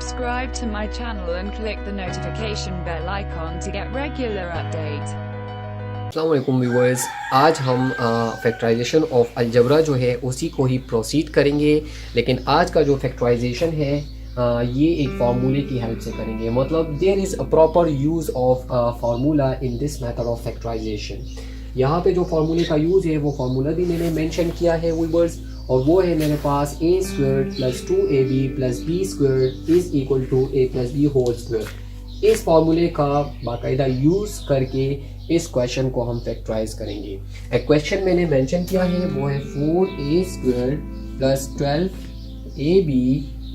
subscribe to my channel and click the notification bell icon to get regular update. अस्सलाम वालेकुम viewers, आज हम factorization of algebra जो है उसी को ही प्रोसीड करेंगे। लेकिन आज का जो फैक्टराइजेशन है ये एक फार्मूले की हेल्प से करेंगे। मतलब there is a proper use of formula in this method of factorization. यहाँ पे जो फार्मूले का यूज़ है वो फार्मूला भी मैंने मेंशन किया है व्यूअर्स, और वो है मेरे पास a square plus 2ab plus b square is equal to a plus b whole square. इस फार्मूले का बाकायदा यूज़ करके इस क्वेश्चन को हम फैक्टराइज करेंगे। एक क्वेश्चन मैंने मेंशन किया है वो है 4a square plus 12ab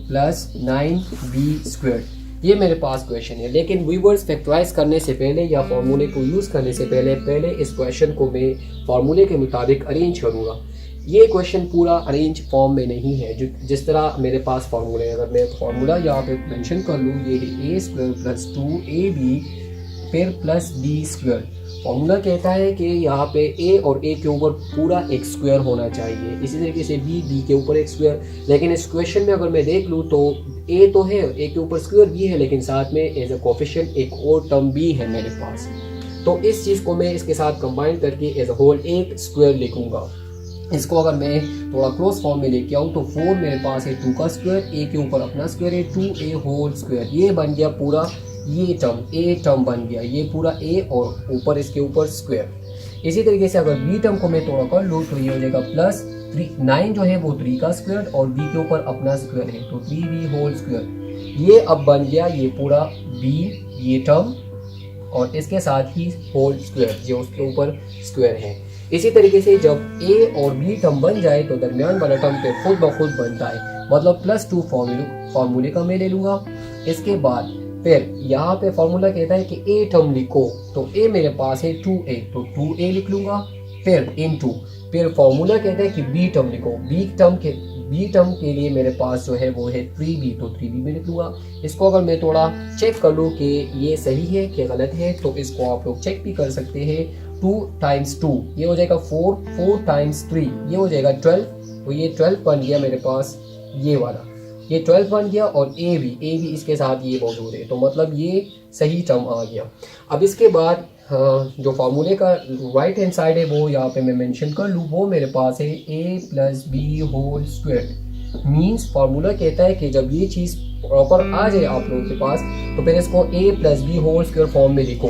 plus 9b square. ये मेरे पास क्वेश्चन है। लेकिन व्यूअर्स, फैक्टराइज करने से पहले या फार्मूले को यूज़ करने से पहले इस क्वेश्चन को मैं फार्मूले के मुताबिक अरेंज करूँगा। ये क्वेश्चन पूरा अरेंज फॉर्म में नहीं है जिस तरह मेरे पास फार्मूला है। अगर मैं फार्मूला यहाँ पे मेंशन कर लूँ, ये है a स्क्वायर प्लस 2ab फिर प्लस b स्क्वायर। फार्मूला कहता है कि यहाँ पे a और a के ऊपर पूरा एक स्क्वायर होना चाहिए, इसी तरीके से b के ऊपर एक स्क्वायर। लेकिन इस क्वेश्चन में अगर मैं देख लूँ तो a तो है, a के ऊपर स्क्वायर भी है, लेकिन साथ में एज अ कोफिशिएंट एक और टर्म भी है मेरे पास। तो इस चीज़ को मैं इसके साथ कंबाइन करके एज अ होल एक स्क्वायर लिखूँगा। इसको अगर मैं थोड़ा क्लोज फॉर्म में लेके आऊँ तो 4 मेरे पास है 2 का स्क्वायर, a के ऊपर अपना स्क्वायर है 2a होल स्क्वायर। ये बन गया पूरा, ये टर्म a टर्म बन गया, ये पूरा a और ऊपर इसके ऊपर स्क्वायर। इसी तरीके से अगर b टर्म को मैं थोड़ा कर लूँ तो ये हो जाएगा प्लस 9 जो है वो 3 का स्क्वायर और b के ऊपर अपना स्क्वायर है तो 3b होल स्क्वायर। ये अब बन गया ये पूरा b ये टर्म और इसके साथ ही होल स्क्वायर जो उसके ऊपर स्क्वायर है। इसी तरीके से जब a और b टर्म बन जाए तो दरमियान वाला टर्म पे खुद ब खुद बनता है। मतलब प्लस 2 फार्मूले का मैं ले लूँगा। इसके बाद फिर यहाँ पे फार्मूला कहता है कि a टर्म लिखो, तो a मेरे पास है 2a तो 2a लिख लूँगा। फिर इनटू फिर फार्मूला कहता है कि b टर्म लिखो, b टर्म के लिए मेरे पास जो है वो है 3b तो 3b में लिख लूँगा। इसको अगर मैं थोड़ा चेक कर लूँ कि ये सही है कि गलत है तो इसको आप लोग चेक भी कर सकते हैं। 2 टाइम्स 2 ये हो जाएगा 4, 4 टाइम्स 3 ये हो जाएगा 12, तो ये 12 बन गया मेरे पास, ये वाला ये 12 बन गया। और a भी इसके साथ ये मौजूद है, तो मतलब ये सही टर्म आ गया। अब इसके बाद जो फार्मूले का राइट हैंड साइड है वो यहाँ पे मैं मेंशन कर लूँ, वो मेरे पास है a plus B whole square. Means formula कहता है कि जब ये चीज़ प्रॉपर आ जाए आप लोगों के पास तो फिर इसको a plus B whole square form में लिखो।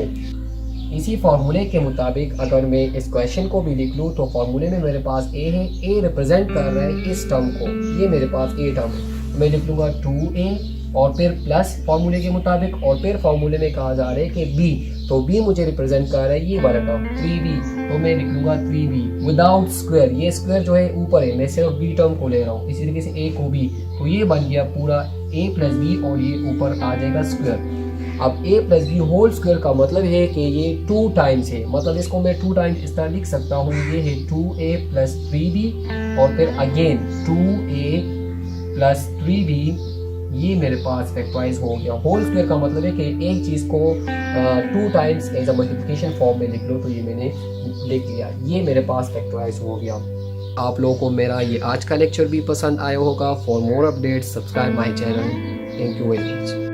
इसी फार्मूले के मुताबिक अगर मैं इस क्वेश्चन को भी लिख लूँ तो फार्मूले में मेरे पास a है, a रिप्रेजेंट कर रहा है इस टर्म को, ये मेरे पास a टर्म है, मैं लिख लूँगा 2a और फिर प्लस फार्मूले के मुताबिक, और फिर फार्मूले में कहा जा रहा है कि b, तो b मुझे रिप्रेजेंट कर रहा है ये वाला टर्म 3b, तो मैं लिख लूँगा 3b विदाउट स्क्वायर। ये स्क्वायर जो है ऊपर है, मैं सिर्फ b टर्म को ले रहा हूँ, इसी तरीके से a को b, तो ये बन गया पूरा a प्लस b और ये ऊपर आ जाएगा स्क्वायर। अब a plus B whole square का मतलब है कि ये 2 टाइम्स है, मतलब इसको मैं 2 टाइम्स इस तरह लिख सकता हूँ, ये है 2a प्लस 3b और फिर अगेन 2a प्लस 3b। ये मेरे पास फैक्टराइज हो गया। होल स्क्वायर का मतलब है कि एक चीज़ को 2 times as a multiplication form में लिख लो, तो ये मैंने लिख लिया, ये मेरे पास फैक्टराइज हो गया। आप लोगों को मेरा ये आज का लेक्चर भी पसंद आया होगा। For more updates subscribe my channel. Thank you very much.